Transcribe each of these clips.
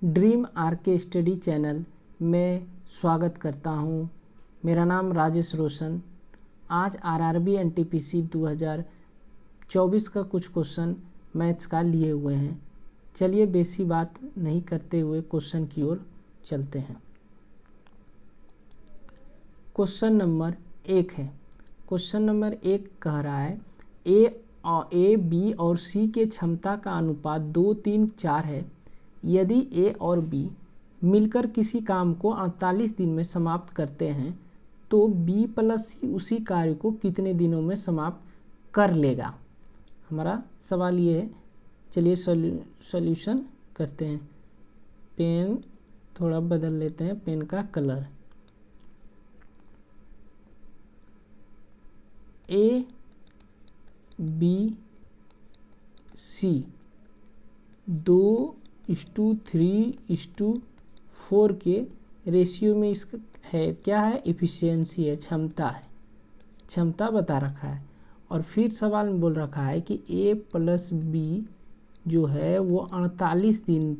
Dream are के study channel में स्वागत करता हूं। मेरा नाम राजेश रोशन। आज आरआरबी एनटीपीसी 2024 का कुछ क्वेश्चन मैथ्स का लिए हुए हैं। चलिए बेसी बात नहीं करते हुए क्वेश्चन की ओर चलते हैं। क्वेश्चन नंबर 1 है। क्वेश्चन नंबर 1 कह रहा है ए बी और सी के क्षमता का अनुपात 2, 3, 4 है। यदि ए और बी मिलकर किसी काम को 48 दिन में समाप्त करते हैं तो बी प्लस सी उसी कार्य को कितने दिनों में समाप्त कर लेगा। हमारा सवाल ये है। चलिए सॉल्यूशन करते हैं। पेन थोड़ा बदल लेते हैं, पेन का कलर। ए बी सी 2:3:4 के रेशियो में इसका है। क्या है? एफिशिएंसी है, क्षमता है, क्षमता बता रखा है। और फिर सवाल में बोल रखा है कि ए प्लस बी जो है वो 48 दिन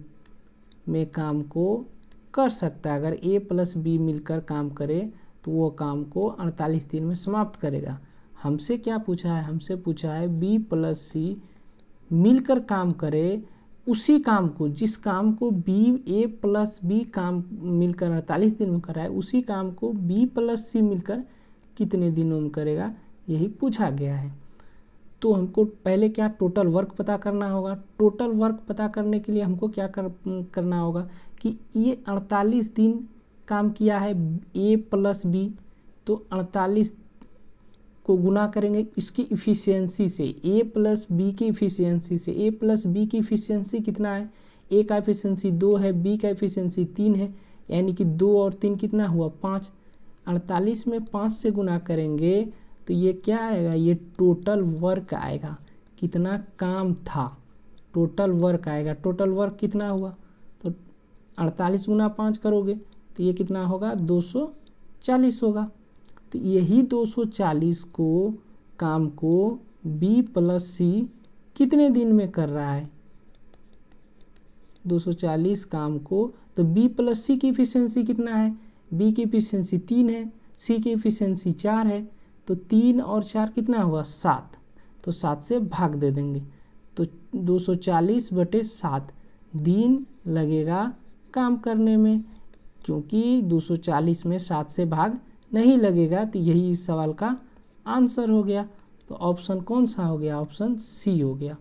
में काम को कर सकता है। अगर ए प्लस बी मिलकर काम करे तो वो काम को 48 दिन में समाप्त करेगा। हमसे क्या पूछा है? हमसे पूछा है बी प्लस सी मिलकर काम करे उसी काम को, जिस काम को बी ए प्लस बी काम मिलकर 48 दिन में कर रहा है, उसी काम को बी प्लस सी मिलकर कितने दिनों में करेगा, यही पूछा गया है। तो हमको पहले क्या टोटल वर्क पता करना होगा। टोटल वर्क पता करने के लिए हमको क्या करना होगा कि ये 48 दिन काम किया है ए प्लस बी, तो 48 को गुना करेंगे इसकी इफ़िशियंसी से, ए प्लस बी की इफ़िशियंसी से। ए प्लस बी की इफ़िशियंसी कितना है? ए का इफ़िशियंसी 2 है, बी का इफ़िशियंसी 3 है, यानी कि 2 और 3 कितना हुआ? 5। 48 में 5 से गुना करेंगे तो ये क्या आएगा? ये टोटल वर्क आएगा। कितना काम था, टोटल वर्क आएगा। टोटल वर्क कितना हुआ? तो 48 गुना 5 करोगे तो ये कितना होगा? 240 होगा। तो यही 240 को काम को बी प्लस सी कितने दिन में कर रहा है? 240 काम को, तो बी प्लस सी की इफिशियंसी कितना है? बी की इफिशियंसी 3 है, सी की इफिशियंसी 4 है, तो 3 और 4 कितना हुआ? 7। तो 7 से भाग दे देंगे तो 240/7 दिन लगेगा काम करने में। क्योंकि 240 में 7 से भाग नहीं लगेगा तो यही इस सवाल का आंसर हो गया। तो ऑप्शन कौन सा हो गया? ऑप्शन सी हो गया।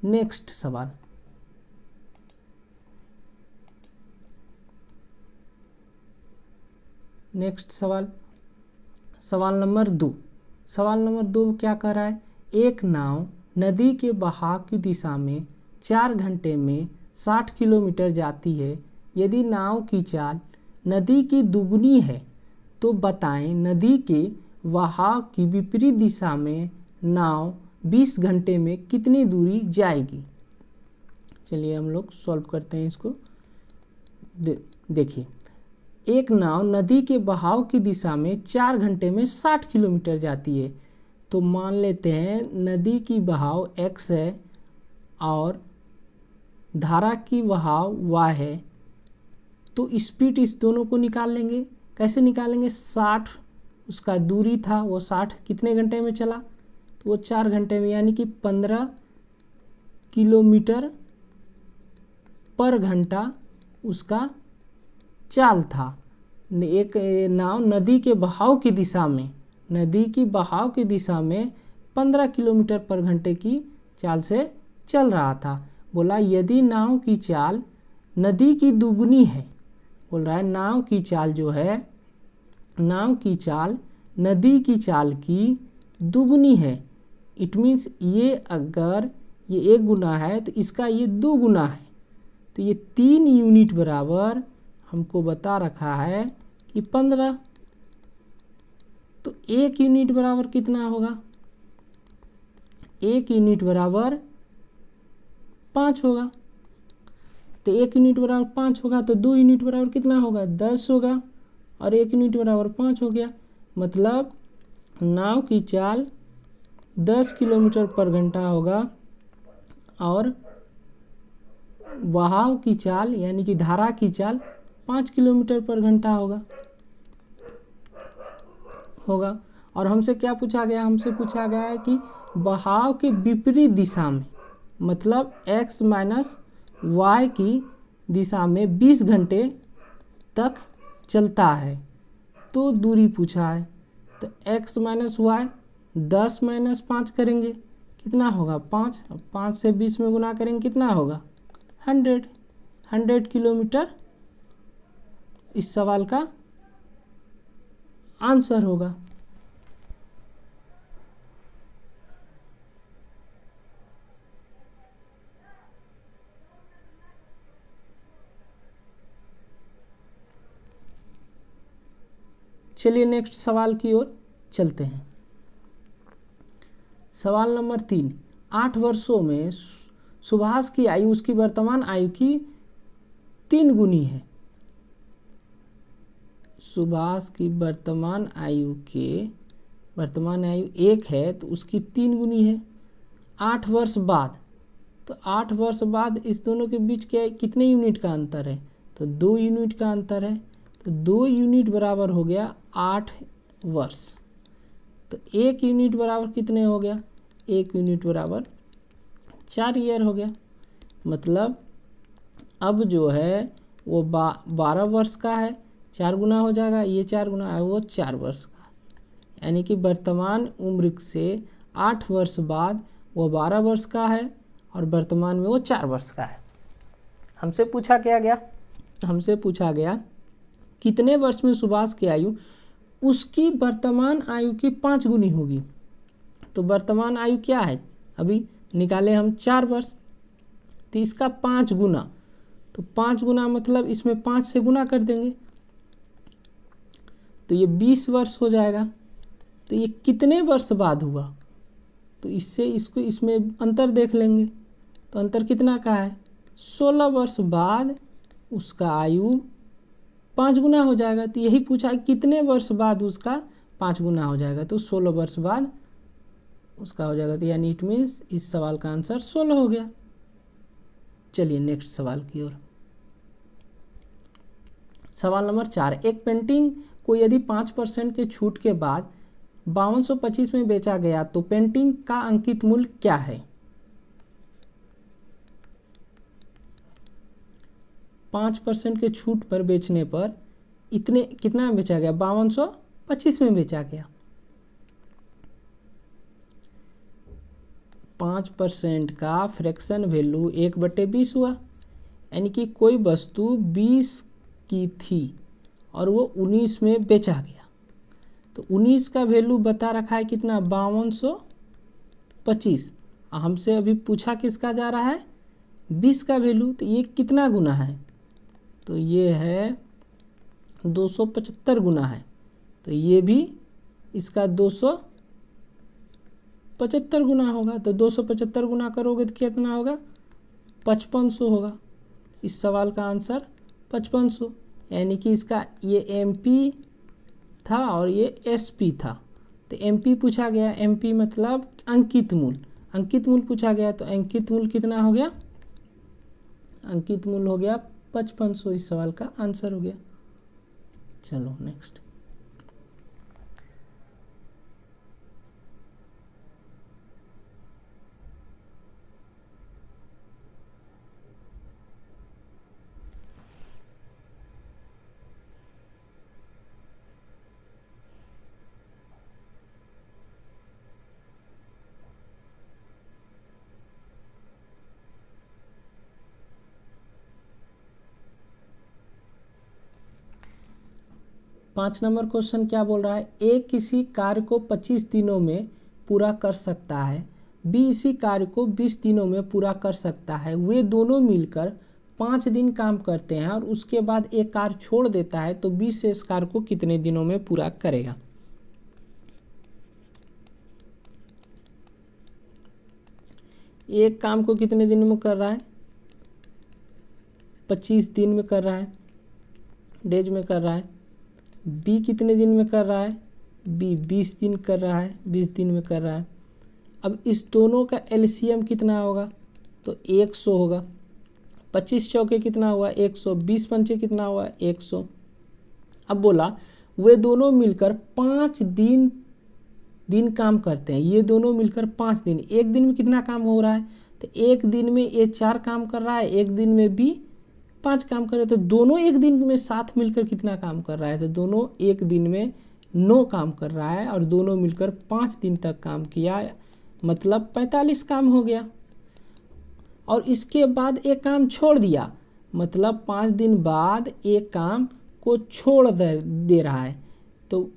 नेक्स्ट सवाल। नेक्स्ट सवाल, सवाल नंबर 2। सवाल नंबर 2 क्या कह रहा है? एक नाव नदी के बहाव की दिशा में 4 घंटे में 60 किलोमीटर जाती है। यदि नाव की चाल नदी की दुगनी है तो बताएं नदी के बहाव की विपरीत दिशा में नाव 20 घंटे में कितनी दूरी जाएगी। चलिए हम लोग सॉल्व करते हैं इसको। देखिए, एक नाव नदी के बहाव की दिशा में 4 घंटे में 60 किलोमीटर जाती है। तो मान लेते हैं नदी की बहाव x है और धारा की बहाव y है। तो स्पीड इस दोनों को निकाल लेंगे। कैसे निकालेंगे? 60 उसका दूरी था, वो 60 कितने घंटे में चला? तो वो 4 घंटे में, यानी कि 15 किलोमीटर पर घंटा उसका चाल था। एक नाव नदी के बहाव की दिशा में, नदी की बहाव की दिशा में 15 किलोमीटर पर घंटे की चाल से चल रहा था। बोला यदि नाव की चाल नदी की दुगनी है, बोल रहा है नाव की चाल जो है, नाव की चाल नदी की चाल की दुगनी है। इट मीन्स ये अगर ये 1 गुना है तो इसका ये 2 गुना है। तो ये 3 यूनिट बराबर हमको बता रखा है कि 15। तो 1 यूनिट बराबर कितना होगा? 1 यूनिट बराबर 5 होगा। तो 1 यूनिट बराबर 5 होगा तो 2 यूनिट बराबर कितना होगा? 10 होगा। और 1 यूनिट बराबर 5 हो गया। मतलब नाव की चाल 10 किलोमीटर पर घंटा होगा और बहाव की चाल यानी कि धारा की चाल 5 किलोमीटर पर घंटा होगा। और हमसे क्या पूछा गया, हमसे पूछा गया है कि बहाव के विपरीत दिशा में, मतलब x माइनस वाई की दिशा में 20 घंटे तक चलता है तो दूरी पूछा है। तो x माइनस वाई 10 माइनस 5 करेंगे कितना होगा 5, 5 से 20 में गुना करेंगे कितना होगा 100 किलोमीटर इस सवाल का आंसर होगा। चलिए नेक्स्ट सवाल की ओर चलते हैं। सवाल नंबर 3, 8 वर्षों में सुभाष की आयु उसकी वर्तमान आयु की 3 गुनी है। सुभाष की वर्तमान आयु 1 है तो उसकी 3 गुनी है 8 वर्ष बाद। तो 8 वर्ष बाद इस दोनों के बीच क्या है, कितने यूनिट का अंतर है, तो 2 यूनिट का अंतर है। तो 2 यूनिट बराबर हो गया 8 वर्ष। तो 1 यूनिट बराबर कितने हो गया, 1 यूनिट बराबर 4 ईयर हो गया। मतलब अब जो है वो 12 वर्ष का है, 4 गुना हो जाएगा, ये 4 गुना है वो 4 वर्ष का, यानी कि वर्तमान उम्र से 8 वर्ष बाद वो 12 वर्ष का है और वर्तमान में वो 4 वर्ष का है। हमसे पूछा गया कितने वर्ष में सुभाष की आयु उसकी वर्तमान आयु की 5 गुनी होगी। तो वर्तमान आयु क्या है, अभी निकाले हम 4 वर्ष, तो इसका 5 गुना, तो 5 गुना मतलब इसमें 5 से गुना कर देंगे तो ये 20 वर्ष हो जाएगा। तो ये कितने वर्ष बाद हुआ, तो इससे इसको इसमें अंतर देख लेंगे। तो अंतर कितना का है, 16 वर्ष बाद उसका आयु 5 गुना हो जाएगा। तो यही पूछा कितने वर्ष बाद उसका 5 गुना हो जाएगा, तो 16 वर्ष बाद उसका हो जाएगा। तो यानी इट मीन्स इस सवाल का आंसर 16 हो गया। चलिए नेक्स्ट सवाल की ओर। सवाल नंबर 4, एक पेंटिंग को यदि 5% के छूट के बाद 5225 में बेचा गया तो पेंटिंग का अंकित मूल्य क्या है। 5% के छूट पर बेचने पर कितना में बेचा गया, 5225 में बेचा गया। 5% का फ्रैक्शन वैल्यू 1/20 हुआ, यानी कि कोई वस्तु 20 की थी और वो 19 में बेचा गया। तो 19 का वैल्यू बता रखा है कितना, 5225। हमसे अभी पूछा किसका जा रहा है, 20 का वैल्यू। तो ये कितना गुना है, तो ये है 275 गुना है। तो ये भी इसका 275 गुना होगा। तो 275 गुना करोगे तो कितना होगा, 5500 होगा। इस सवाल का आंसर 5500, यानी कि इसका ये MP था और ये SP था। तो MP पूछा गया, MP मतलब अंकित मूल्य, अंकित मूल्य पूछा गया। तो अंकित मूल्य कितना हो गया, अंकित मूल्य हो गया 5500। इस सवाल का आंसर हो गया। चलो नेक्स्ट। पाँच नंबर क्वेश्चन क्या बोल रहा है, ए किसी कार्य को 25 दिनों में पूरा कर सकता है, बी इसी कार्य को 20 दिनों में पूरा कर सकता है। वे दोनों मिलकर 5 दिन काम करते हैं और उसके बाद एक कार्य छोड़ देता है, तो बी से इस कार्य को कितने दिनों में पूरा करेगा। एक काम को कितने दिन में कर रहा है, 25 दिन में कर रहा है, डेज में कर रहा है। बी कितने दिन में कर रहा है, बी 20 दिन कर रहा है, 20 दिन में कर रहा है। अब इस दोनों का एलसीएम कितना होगा, तो 100 होगा। 25 चौके कितना हुआ 100, 20 पंचे कितना हुआ 100। अब बोला वे दोनों मिलकर 5 दिन काम करते हैं। ये दोनों मिलकर 5 दिन, एक दिन में कितना काम हो रहा है, तो एक दिन में ये 4 काम कर रहा है, एक दिन में भी 5 काम कर रहे हैं, तो दोनों एक दिन में साथ मिलकर कितना काम कर रहा है, तो दोनों एक दिन में 9 काम कर रहा है और दोनों मिलकर 5 दिन तक काम किया, मतलब 45 काम हो गया। और इसके बाद एक काम छोड़ दिया, मतलब 5 दिन बाद एक काम को छोड़ दे रहा है, तो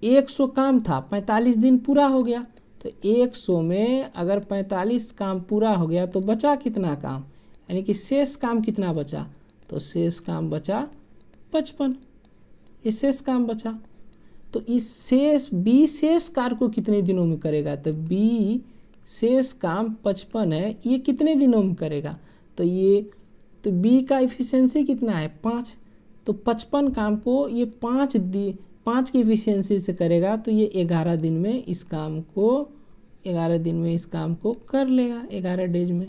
100 काम था, 45 दिन पूरा हो गया, तो 100 में अगर 45 काम पूरा हो गया तो बचा कितना काम, यानी कि शेष काम कितना बचा, तो शेष काम बचा 55, ये शेष काम बचा। तो इस बी शेष कार्य को कितने दिनों में करेगा, तो बी शेष काम 55 है, ये कितने दिनों में करेगा, तो बी का इफिशियंसी कितना है 5, तो 55 काम को ये 5 की इफिशियंसी से करेगा, तो ये 11 दिन में इस काम को कर लेगा, 11 डेज में।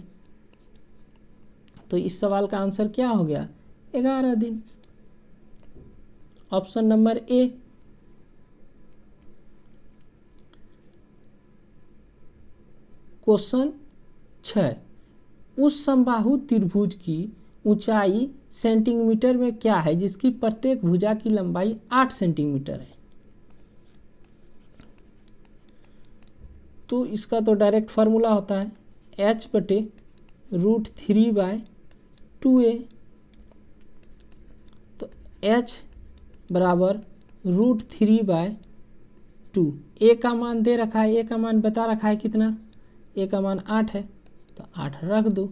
तो इस सवाल का आंसर क्या हो गया 11 दिन, ऑप्शन नंबर ए। क्वेश्चन 6, उस समबाहु त्रिभुज की ऊंचाई सेंटीमीटर में क्या है जिसकी प्रत्येक भुजा की लंबाई 8 सेंटीमीटर है। तो इसका तो डायरेक्ट फार्मूला होता है h/√3/2a। तो h बराबर √3/2, a का मान दे रखा है, a का मान बता रखा है कितना, a का मान 8 है, तो 8 रख दो,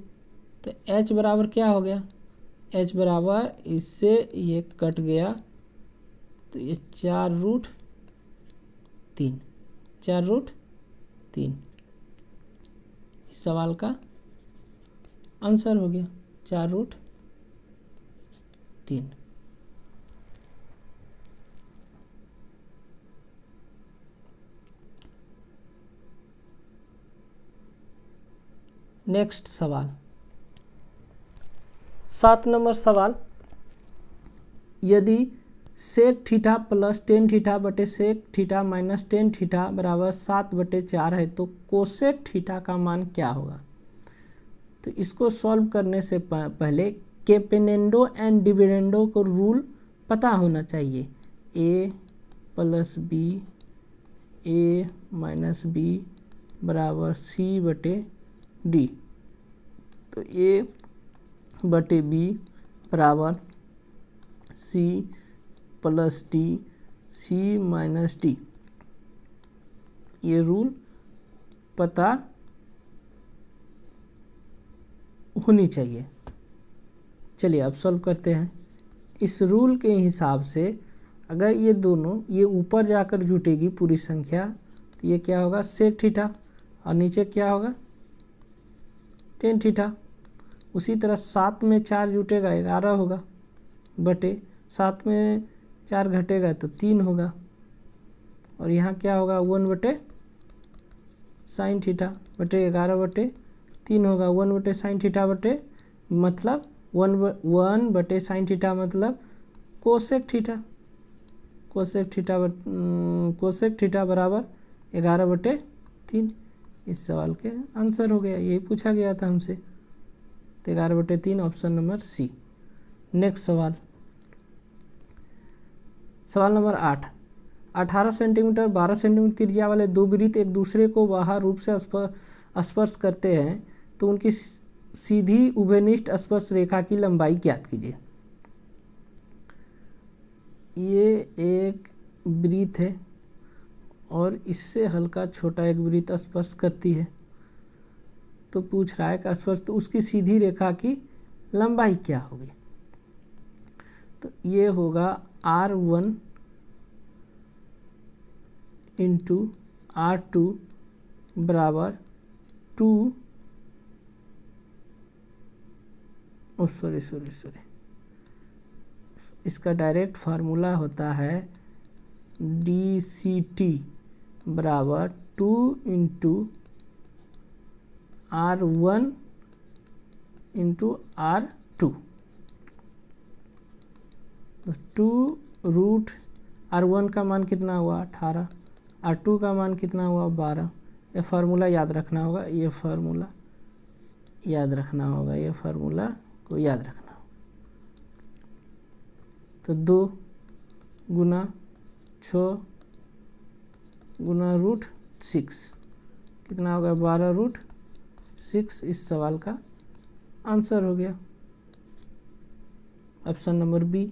तो h बराबर क्या हो गया, h बराबर इससे ये कट गया, तो ये 4√3 इस सवाल का आंसर हो गया 4√3। नेक्स्ट सवाल 7 नंबर सवाल, यदि sec theta plus tan theta बटे sec theta minus tan theta बराबर 7/4 है तो कोसेक थीटा का मान क्या होगा। तो इसको सॉल्व करने से पहले कैपेनेंडो एंड डिविडेंडो को रूल पता होना चाहिए, a + b a - b बराबर c/d। तो a/b बराबर c + d c - d, ये रूल पता होनी चाहिए। चलिए अब सॉल्व करते हैं। इस रूल के हिसाब से अगर ये दोनों ये ऊपर जाकर जुटेगी पूरी संख्या, तो ये क्या होगा सेक थीटा, और नीचे क्या होगा टेन थीटा। उसी तरह 7 में 4 जुटेगा 11 होगा, बटे 7 में 4 घटेगा तो 3 होगा, और यहाँ क्या होगा 1/sin थीटा बटे 11/3 होगा, 1/sin थीटा बटे मतलब 1/sin थीटा मतलब कोसेक थीटा, कोसेक थीटा बराबर 11/3। इस सवाल के आंसर हो गया, यही पूछा गया था हमसे, तो 11/3 ऑप्शन नंबर सी। नेक्स्ट सवाल, सवाल नंबर 8, 18 सेंटीमीटर 12 सेंटीमीटर त्रिज्या वाले दो वृत्त एक दूसरे को बाह्य रूप से स्पर्श करते हैं, तो उनकी सीधी उभयनिष्ठ स्पर्श रेखा की लंबाई ज्ञात कीजिए। ये एक वृत्त है और इससे हल्का छोटा एक वृत्त स्पर्श करती है, तो पूछ रहा है कि स्पर्श, तो उसकी सीधी रेखा की लंबाई क्या होगी। तो ये होगा R1 × R2 बराबर 2 सॉरी इसका डायरेक्ट फार्मूला होता है DCT बराबर 2 × R1 × R2 2। तो 2 R1 का मान कितना हुआ 18, R2 का मान कितना हुआ 12। ये फार्मूला याद रखना होगा, ये फार्मूला याद रखना होगा, ये फार्मूला को याद रखना होगा। तो 2 गुना 6 गुना √6 कितना होगा 12√6। इस सवाल का आंसर हो गया option number B.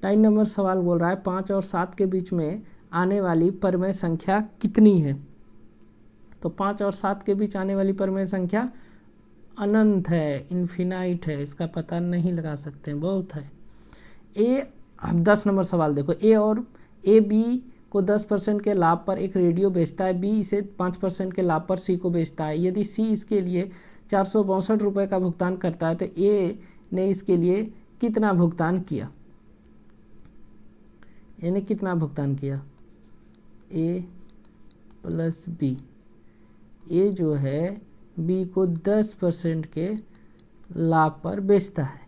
Nine number सवाल बोल रहा है 5 और 7 के बीच में आने वाली परमेय संख्या कितनी है। तो 5 और 7 के बीच आने वाली परमेय संख्या अनंत है, इन्फिनाइट है, इसका पता नहीं लगा सकते हैं, बहुत है। 10 नंबर सवाल देखो, ए बी को 10% के लाभ पर एक रेडियो बेचता है, बी इसे 5% के लाभ पर सी को बेचता है। यदि सी इसके लिए 462 रुपये का भुगतान करता है तो ए ने इसके लिए कितना भुगतान किया। यानी कितना भुगतान किया, ए प्लस बी। ए जो है बी को 10% के लाभ पर बेचता है,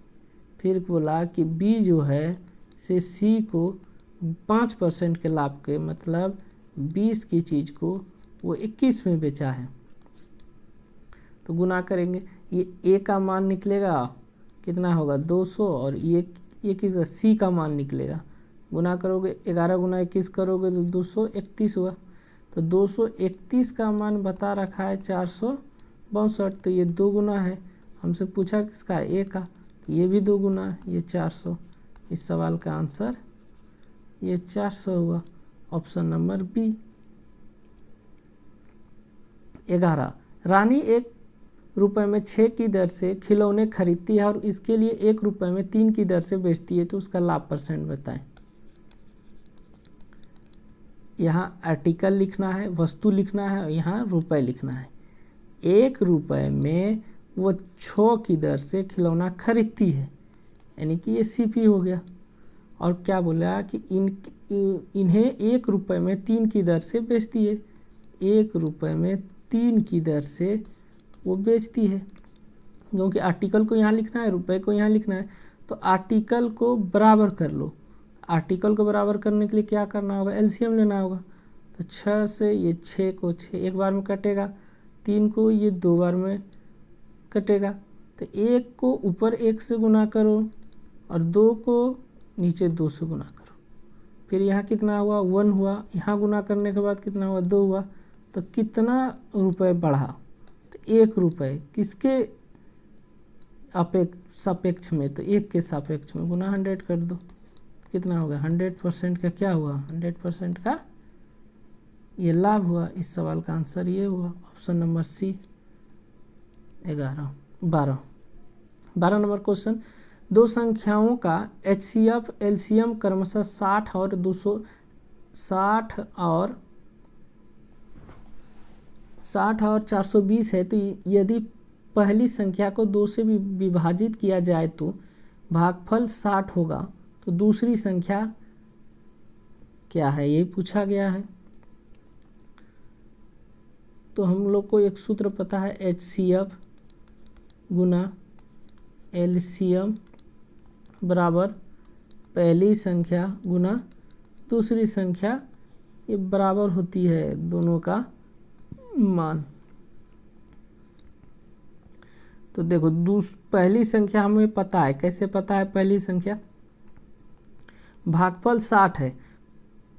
फिर बोला कि बी जो है से सी को 5% के लाभ के मतलब 20 की चीज़ को वो 21 में बेचा है। तो गुना करेंगे, ये ए का मान निकलेगा कितना होगा 200 और ये किसका सी का मान निकलेगा। गुना करोगे 11 गुना 21 करोगे तो 231 हुआ। तो 231 का मान बता रखा है 462, तो ये 2 गुना है। हमसे पूछा किसका, ए का, तो ये भी 2 गुना है, ये 400। इस सवाल का आंसर ये 400 हुआ ऑप्शन नंबर बी। 11 रानी 1 रुपये में 6 की दर से खिलौने खरीदती है और इसके लिए 1 रुपये में 3 की दर से बेचती है, तो उसका लाभ % बताएं। यहाँ आर्टिकल लिखना है, वस्तु लिखना है और यहाँ रुपए लिखना है। 1 रुपये में वो 6 की दर से खिलौना खरीदती है, यानी कि ये सीपी हो गया। और क्या बोला कि इन्हें 1 रुपये में 3 की दर से बेचती है, 1 रुपये में 3 की दर से वो बेचती है। क्योंकि आर्टिकल को यहाँ लिखना है, रुपए को यहाँ लिखना है, तो आर्टिकल को बराबर कर लो। आर्टिकल को बराबर करने के लिए क्या करना होगा, एलसीएम लेना होगा। तो 6 से ये 6 को 6 एक बार में कटेगा, 3 को ये 2 बार में कटेगा। तो 1 को ऊपर 1 से गुना करो और 2 को नीचे 2 से गुना करो। फिर यहाँ कितना हुआ 1 हुआ, यहाँ गुना करने के बाद कितना हुआ 2 हुआ। तो कितना रुपए बढ़ा, तो 1 रुपये किसके सापेक्ष में, तो 1 के सापेक्ष में गुना 100 कर दो, कितना होगा 100% का क्या हुआ 100% का ये लाभ हुआ। इस सवाल का आंसर ये हुआ option number C. 12 number question, 2 संख्याओं का HCF एलसीएम क्रमशः 60 और 420 है, तो यदि पहली संख्या को 2 से विभाजित किया जाए तो भागफल 60 होगा, तो दूसरी संख्या क्या है ये पूछा गया है। तो हम लोग को एक सूत्र पता है, HCF गुना LCM बराबर पहली संख्या गुना दूसरी संख्या, ये बराबर होती है दोनों का मान। तो देखो पहली संख्या हमें पता है, कैसे पता है पहली संख्या, भागफल 60 है,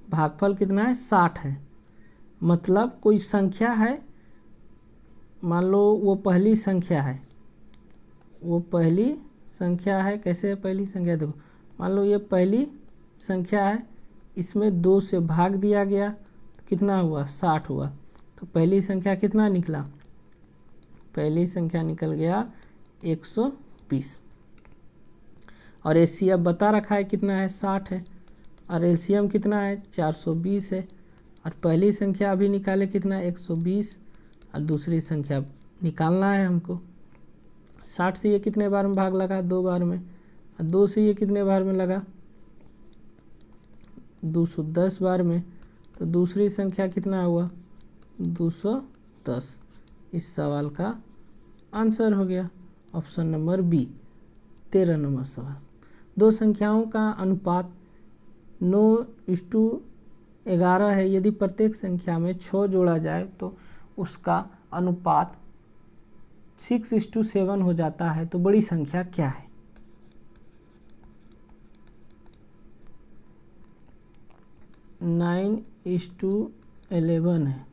भागफल कितना है 60 है, मतलब कोई संख्या है, मान लो वो पहली संख्या है, वो पहली संख्या है। कैसे है पहली संख्या, देखो मान लो ये पहली संख्या है, इसमें 2 से भाग दिया गया तो कितना हुआ 60 हुआ। तो पहली संख्या कितना निकला, पहली संख्या निकल गया 120। और HCF बता रखा है कितना है 60 है, और LCM कितना है 420 है। और पहली संख्या अभी निकाले कितना 120, और दूसरी संख्या निकालना है हमको। 60 से ये कितने बार में भाग लगा 2 बार में, 2 से ये कितने बार में लगा, 210 बार में, तो दूसरी संख्या कितना हुआ, 210। इस सवाल का आंसर हो गया ऑप्शन नंबर बी। 13 नंबर सवाल, दो संख्याओं का अनुपात 9:11 है। यदि प्रत्येक संख्या में 6 जोड़ा जाए तो उसका अनुपात 6:7 हो जाता है, तो बड़ी संख्या क्या है। 9:11 है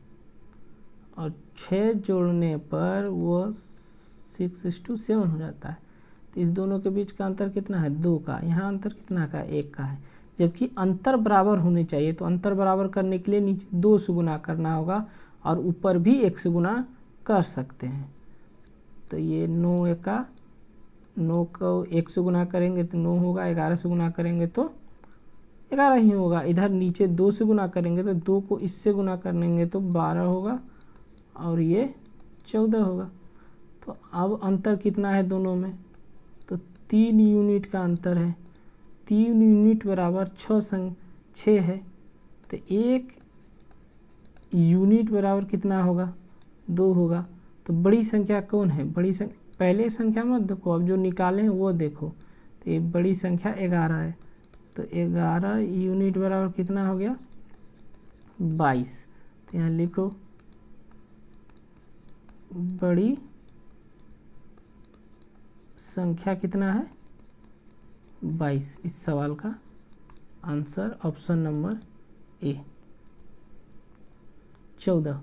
और 6 जोड़ने पर वो 6:7 हो जाता है, तो इस दोनों के बीच का अंतर कितना है, 2 का। यहाँ अंतर कितना का, 1 का है, जबकि अंतर बराबर होने चाहिए। तो अंतर बराबर करने के लिए नीचे 2 से गुना करना होगा और ऊपर भी 1 से गुना कर सकते हैं। तो ये 9 को 1 से गुना करेंगे तो 9 होगा, 11 से गुना करेंगे तो 11 ही होगा। इधर नीचे 2 से गुना करेंगे तो 2 को इससे गुना करेंगे तो 12 होगा और ये 14 होगा। तो अब अंतर कितना है दोनों में, तो 3 यूनिट का अंतर है। 3 यूनिट बराबर 6 है, तो 1 यूनिट बराबर कितना होगा, 2 होगा। तो बड़ी संख्या कौन है, बड़ी संख्या पहले संख्या मत देखो, अब जो निकालें वो देखो। तो ये बड़ी संख्या 11 है, तो 11 यूनिट बराबर कितना हो गया, 22। तो यहाँ लिखो बड़ी संख्या कितना है, 22। इस सवाल का आंसर ऑप्शन नंबर ए। 14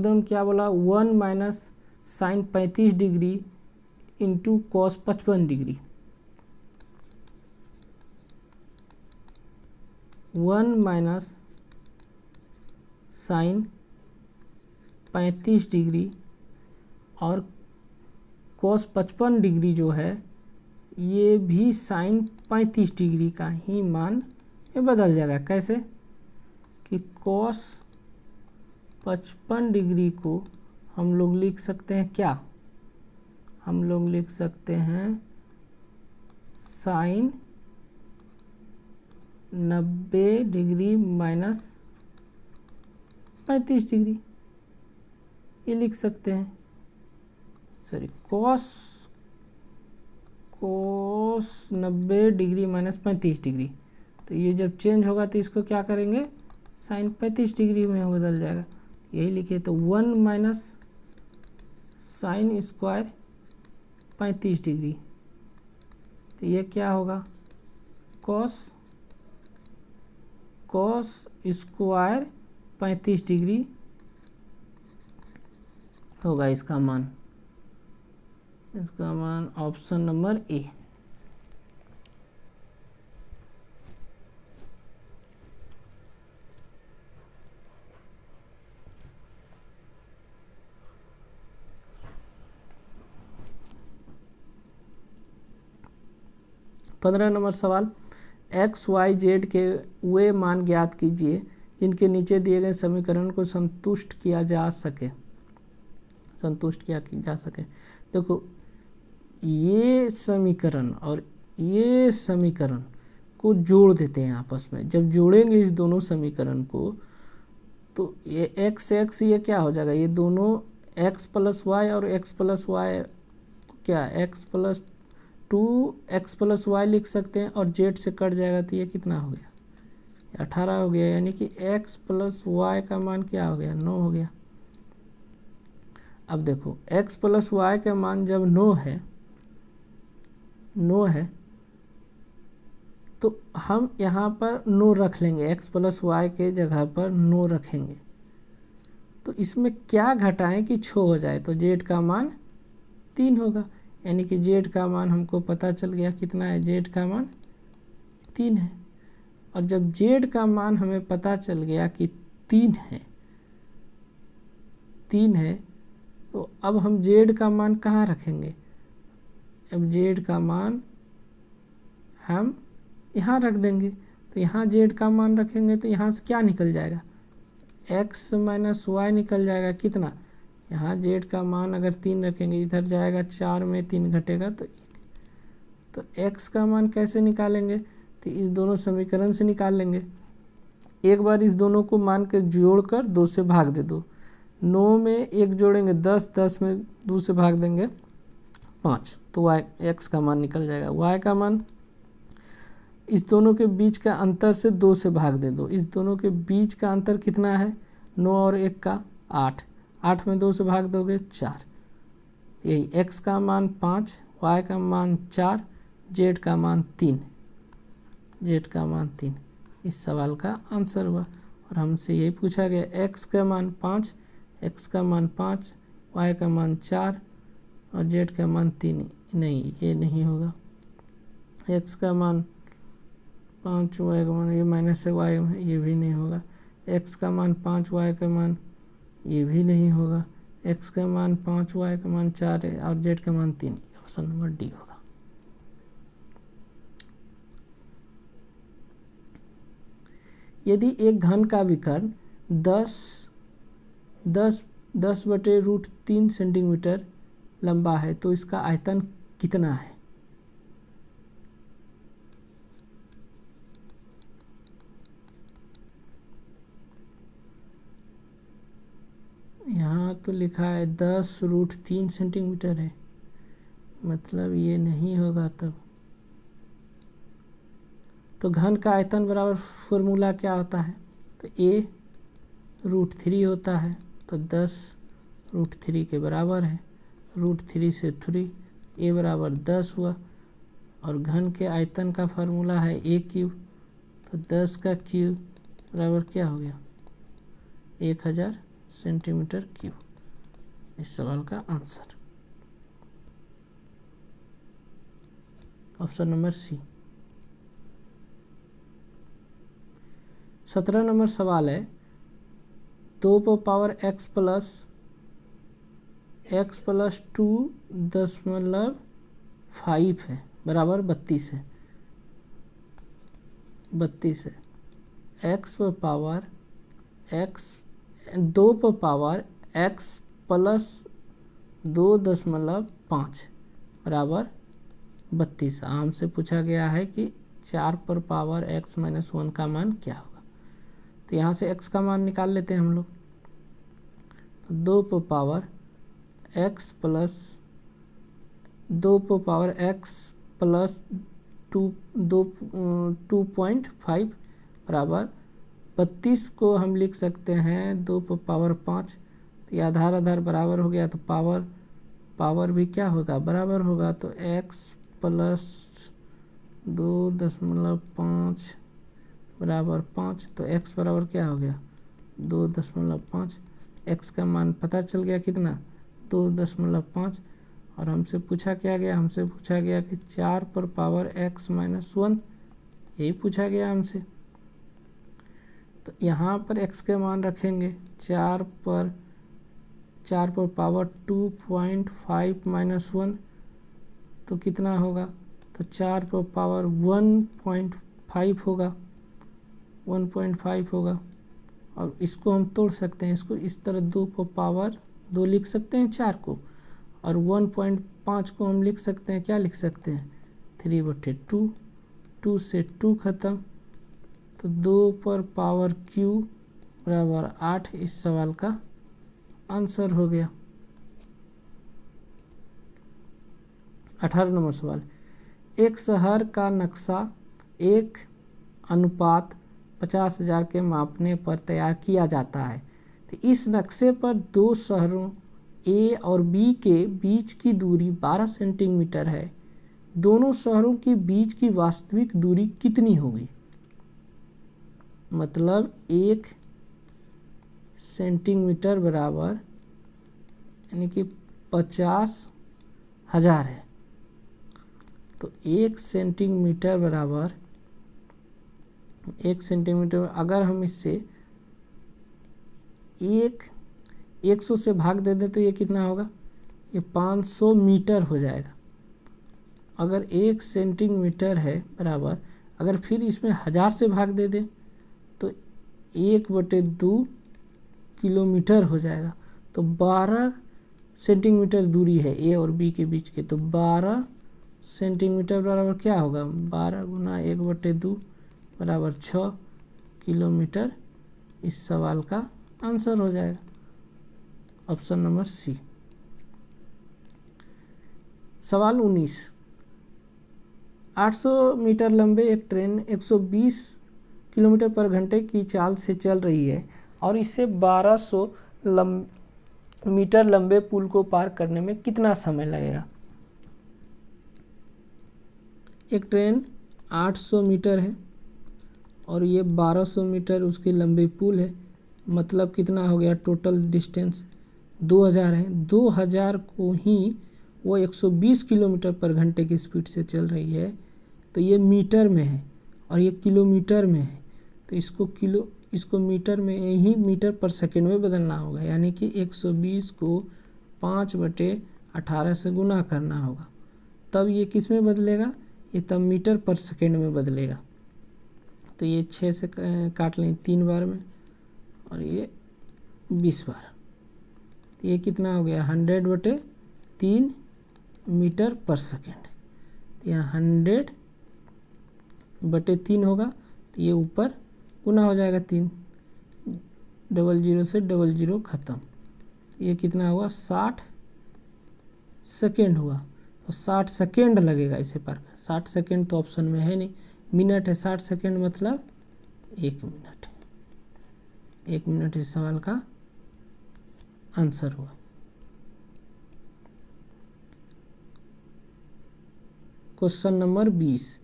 में क्या बोला, 1 minus sine 35 degree into cos 55 degree. 1 minus sine 35 degree और कॉस 55 डिग्री जो है ये भी साइन 35 डिग्री का ही मान में बदल जाएगा। कैसे कि कॉस 55 डिग्री को हम लोग लिख सकते हैं क्या, हम लोग लिख सकते हैं साइन 90 डिग्री माइनस 35 डिग्री, ये लिख सकते हैं। Sorry, cos 90 degree minus 35 degree, तो ये जब चेंज होगा तो इसको क्या करेंगे, साइन 35 डिग्री में बदल जाएगा। यही लिखे, तो 1 माइनस साइन स्क्वायर 35 डिग्री, तो ये क्या होगा, कॉस स्क्वायर 35 डिग्री होगा इसका मान। इसका मान ऑप्शन नंबर ए। पंद्रह नंबर सवाल, एक्स वाई जेड के वे मान ज्ञात कीजिए जिनके नीचे दिए गए समीकरण को संतुष्ट किया जा सके। देखो, ये समीकरण और ये समीकरण को जोड़ देते हैं आपस में। जब जोड़ेंगे इस दोनों समीकरण को तो ये x ये क्या हो जाएगा, ये दोनों x प्लस वाई और x प्लस वाई क्या x प्लस वाई लिख सकते हैं और z से कट जाएगा तो ये कितना हो गया, 18 हो गया। यानी कि x प्लस वाई का मान क्या हो गया, 9 हो गया। अब देखो x प्लस वाई का मान जब 9 है तो हम यहाँ पर 9 रख लेंगे, x प्लस वाई के जगह पर 9 रखेंगे। तो इसमें क्या घटाएं कि 6 हो जाए, तो z का मान 3 होगा। यानी कि z का मान हमको पता चल गया कितना है, z का मान 3 है। और जब z का मान हमें पता चल गया कि 3 है तो अब हम z का मान कहाँ रखेंगे, अब z का मान हम यहाँ रख देंगे। तो यहाँ z का मान रखेंगे तो यहाँ से क्या निकल जाएगा, x माइनस वाई निकल जाएगा। कितना, यहाँ z का मान अगर 3 रखेंगे, इधर जाएगा 4 में 3 घटेगा तो 1, तो x का मान कैसे निकालेंगे, तो इस दोनों समीकरण से निकाल लेंगे। एक बार इस दोनों को मान के जोड़कर 2 से भाग दे दो। 9 में 1 जोड़ेंगे 10, 10 में 2 से भाग देंगे 5, तो x का मान निकल जाएगा। y का मान इस दोनों के बीच का अंतर से 2 से भाग दे दो। इस दोनों के बीच का अंतर कितना है, 9 और 1 का 8, 8 में 2 से भाग दोगे 4। यही x का मान 5, y का मान 4, z का मान 3, z का मान 3 इस सवाल का आंसर हुआ। और हमसे यही पूछा गया x का मान 5, x का मान 5, y का मान 4 और z का मान 3। नहीं, ये नहीं होगा। x का मान 5, y का मान, ये माइनस है y, ये भी नहीं होगा। x का मान 5, y का मान, ये भी नहीं होगा। x का मान 5, y का मान 4 है और z का मान 3। ऑप्शन नंबर डी होगा। यदि एक घन का विकर्ण 10/√3 सेंटीमीटर लंबा है तो इसका आयतन कितना है। यहाँ तो लिखा है 10√3 सेंटीमीटर है, मतलब ये नहीं होगा। तब तो घन का आयतन बराबर फॉर्मूला क्या होता है, तो a√3 होता है, तो 10√3 के बराबर है। √3 से 3, a बराबर 10 हुआ। और घन के आयतन का फार्मूला है a³, तो 10 का क्यूब बराबर क्या हो गया, 1000 सेंटीमीटर क्यूब। इस सवाल का answer option number C. 17 number सवाल है 2 पर पावर x प्लस 2.5 है बराबर 32 है। 32 है। 2 पर पावर x प्लस 2.5 बराबर 32। हमसे पूछा गया है कि 4 पर पावर x माइनस 1 का मान क्या होगा। तो यहाँ से x का मान निकाल लेते हैं हम लोग। तो 2 पर पावर x प्लस 2.5 बराबर 32 को हम लिख सकते हैं 2 पर पावर 5। तो ये आधार आधार बराबर हो गया, तो पावर भी क्या होगा, बराबर होगा। तो x प्लस 2.5 बराबर 5, तो x बराबर क्या हो गया 2.5। x का मान पता चल गया कितना 2.5। और हमसे पूछा क्या गया, हमसे पूछा गया कि 4 पर पावर x माइनस 1, यही पूछा गया हमसे। तो यहाँ पर x के मान रखेंगे 4 पर पावर 2.5 माइनस 1, तो कितना होगा, तो 4 पर पावर 1.5 होगा, 1.5 होगा। और इसको हम तोड़ सकते हैं, इसको इस तरह 2 पर पावर 2 लिख सकते हैं 4 को, और 1.5 को हम लिख सकते हैं, क्या लिख सकते हैं 3/2। 2 से 2 खत्म, तो 2 पर पावर q बराबर 8 इस सवाल का आंसर हो गया। 18 नंबर सवाल, एक शहर का नक्शा 1:50,000 के मापने पर तैयार किया जाता है। तो इस नक्शे पर 2 शहरों A और B के बीच की दूरी 12 सेंटीमीटर है। दोनों शहरों के बीच की वास्तविक दूरी कितनी होगी। मतलब 1 सेंटीमीटर बराबर यानी कि 50,000 है। तो 1 सेंटीमीटर बराबर 1 सेंटीमीटर, अगर हम इससे 100 से भाग दे दें तो ये कितना होगा, ये 500 मीटर हो जाएगा। अगर 1 सेंटीमीटर है बराबर, अगर फिर इसमें 1000 से भाग दे दें तो 1/2 किलोमीटर हो जाएगा। तो 12 सेंटीमीटर दूरी है ए और बी के बीच के, तो 12 सेंटीमीटर बराबर क्या होगा 12 गुना 1/2 बराबर 6 किलोमीटर इस सवाल का आंसर हो जाएगा ऑप्शन नंबर सी। सवाल 19, 800 मीटर लंबे एक ट्रेन 120 किलोमीटर पर घंटे की चाल से चल रही है और इसे 1200 मीटर लंबे पुल को पार करने में कितना समय लगेगा। एक ट्रेन 800 मीटर है और ये 1200 मीटर उसके लंबे पुल है, मतलब कितना हो गया टोटल डिस्टेंस 2000 है। 2000 को ही वो 120 किलोमीटर पर घंटे की स्पीड से चल रही है, तो ये मीटर में है और ये किलोमीटर में है, तो इसको मीटर में ही मीटर पर सेकंड में बदलना होगा, यानी कि 120 को 5/18 से गुना करना होगा, तब ये किस में बदलेगा, ये तब मीटर पर सेकंड में बदलेगा। तो ये 6 से काट लें 3 बार में और ये 20 बार, तो ये कितना हो गया 100/3 मीटर पर सेकंड। तो यहाँ 100/3 होगा, तो ये ऊपर गुना हो जाएगा 3, 00 से 00 ख़त्म, ये कितना हुआ 60 सेकेंड हुआ। तो 60 सेकेंड लगेगा इसे पार, 60 सेकेंड तो ऑप्शन में है नहीं, मिनट है, 60 सेकेंड मतलब 1 मिनट है, 1 मिनट इस सवाल का आंसर हुआ। क्वेश्चन नंबर 20,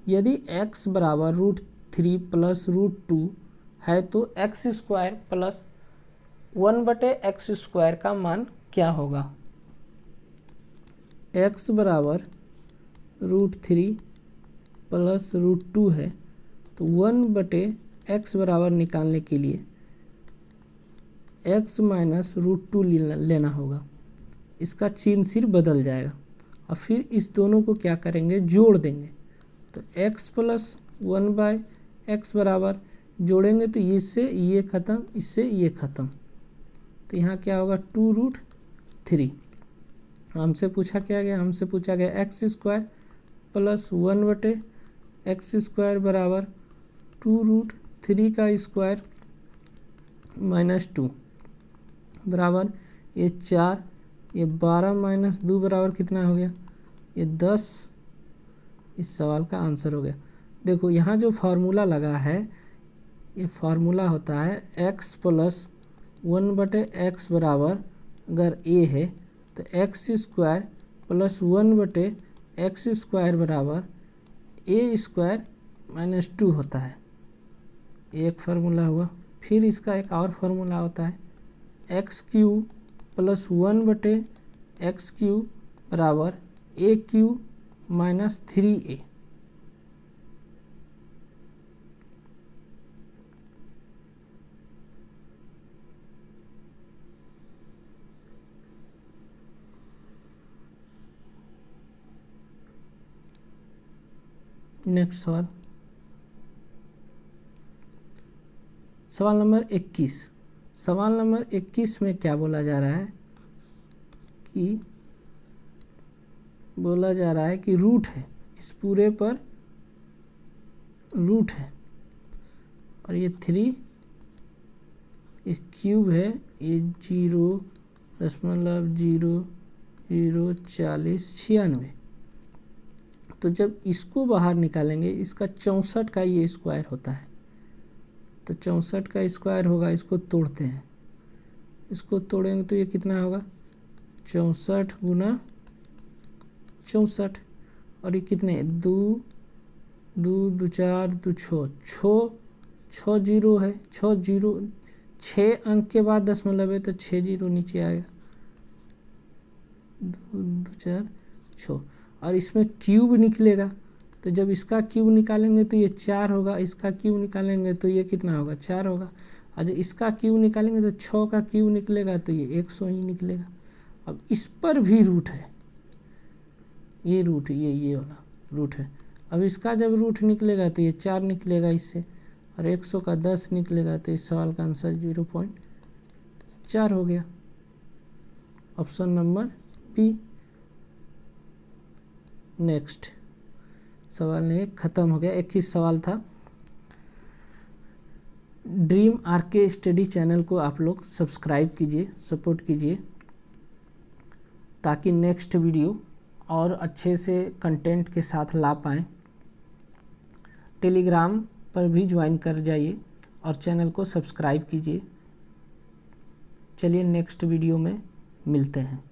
यदि x बराबर √3 + √2 है तो x² + 1/x² का मान क्या होगा। x बराबर √3 + √2 है तो 1/x बराबर निकालने के लिए x - √2 लेना होगा, इसका चिन्ह सिर्फ बदल जाएगा और फिर इस दोनों को क्या करेंगे जोड़ देंगे, तो x + 1/x बराबर जोड़ेंगे तो इससे ये ख़त्म, इससे ये ख़त्म, तो यहाँ क्या होगा 2√3। हमसे पूछा क्या गया, हमसे पूछा गया x² + 1/x² बराबर 2√3 का स्क्वायर -2 बराबर ये 4, ये 12 - 2 बराबर कितना हो गया, ये 10 इस सवाल का आंसर हो गया। देखो यहाँ जो फार्मूला लगा है, ये फार्मूला होता है x + 1/x बराबर, अगर a है तो x² + 1/x² बराबर a² - 2 होता है, एक फार्मूला हुआ। फिर इसका एक और फार्मूला होता है x³ + 1/x³ बराबर a³ - 3a। नेक्स्ट सवाल, सवाल नंबर 21। सवाल नंबर 21 में क्या बोला जा रहा है कि रूट है, इस पूरे पर रूट है और ये 3, ये क्यूब है, ये 0.004096। तो जब इसको बाहर निकालेंगे, इसका 64 का ये स्क्वायर होता है, तो 64 का स्क्वायर होगा, इसको तोड़ते हैं, इसको तोड़ेंगे तो ये कितना होगा 64 गुना 64, और ये कितने 2 2 2 4 2 6 जीरो है, 6 अंक के बाद दशमलव है तो 6 जीरो नीचे आएगा, 2 2 4 6, और इसमें क्यूब निकलेगा, तो जब इसका क्यूब निकालेंगे तो ये 4 होगा, इसका क्यूब निकालेंगे तो ये कितना होगा 4 होगा, और जब इसका क्यूब निकालेंगे तो 6 का क्यूब निकलेगा तो ये 100 ही निकलेगा। अब इस पर भी रूट है, ये रूट, ये वाला रूट है। अब इसका जब रूट निकलेगा तो ये 4 निकलेगा इससे, और 100 का 10 निकलेगा, तो इस सवाल का आंसर 0.4 हो गया, ऑप्शन नंबर बी। नेक्स्ट सवाल नहीं, ख़त्म हो गया। 21 सवाल था। ड्रीम आरके स्टडी चैनल को आप लोग सब्सक्राइब कीजिए, सपोर्ट कीजिए, ताकि नेक्स्ट वीडियो और अच्छे से कंटेंट के साथ ला पाएँ। टेलीग्राम पर भी ज्वाइन कर जाइए और चैनल को सब्सक्राइब कीजिए। चलिए नेक्स्ट वीडियो में मिलते हैं।